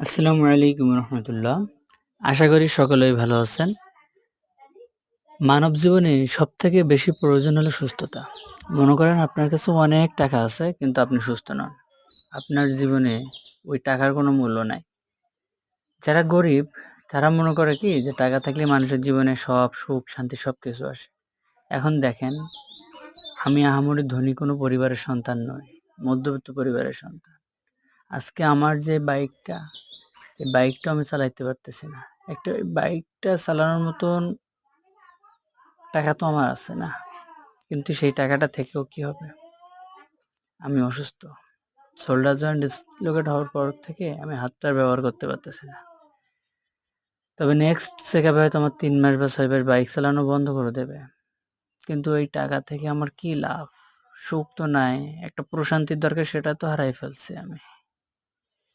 আসসালামু আলাইকুম রহমতুল্লাহ। আশা করি সকলেই ভালো আছেন। মানব জীবনে সবথেকে বেশি প্রয়োজন হলো সুস্থতা। মনে করেন আপনার কাছে অনেক টাকা আছে কিন্তু আপনি সুস্থ নন। আপনার জীবনে ওই টাকার কোনো মূল্য নাই। যারা গরিব তারা মনে করে কি যে টাকা থাকলে মানুষের জীবনে সব সুখ শান্তি সবকিছু আসে। এখন দেখেন, আমি আহামরি ধনী কোনো পরিবারের সন্তান নই, মধ্যবিত্ত পরিবারের সন্তান। আজকে আমার যে বাইকটা, এই বাইকটা আমি চালাইতে পারতেছি না। একটা বাইকটা চালানোর মতন টাকা তো আমার আছে না। কিন্তু সেই টাকাটা থেকেও কি হবে? আমি অসুস্থ। শোল্ডার জয়েন্ট ডিসলোকেট হওয়ার পর থেকে আমি হাতটা আর ব্যবহার করতে পারতেছি না। তবে নেক্সট চেকআপে হয়তো আমার ৩ মাস বা ৬ মাস বাইক চালানো বন্ধ করে দেবে। কিন্তু এই টাকা থেকে আমার কি লাভ? সুখ তো নাই। একটা প্রশান্তির দরকার, সেটা তো হারাই ফেলছি আমি।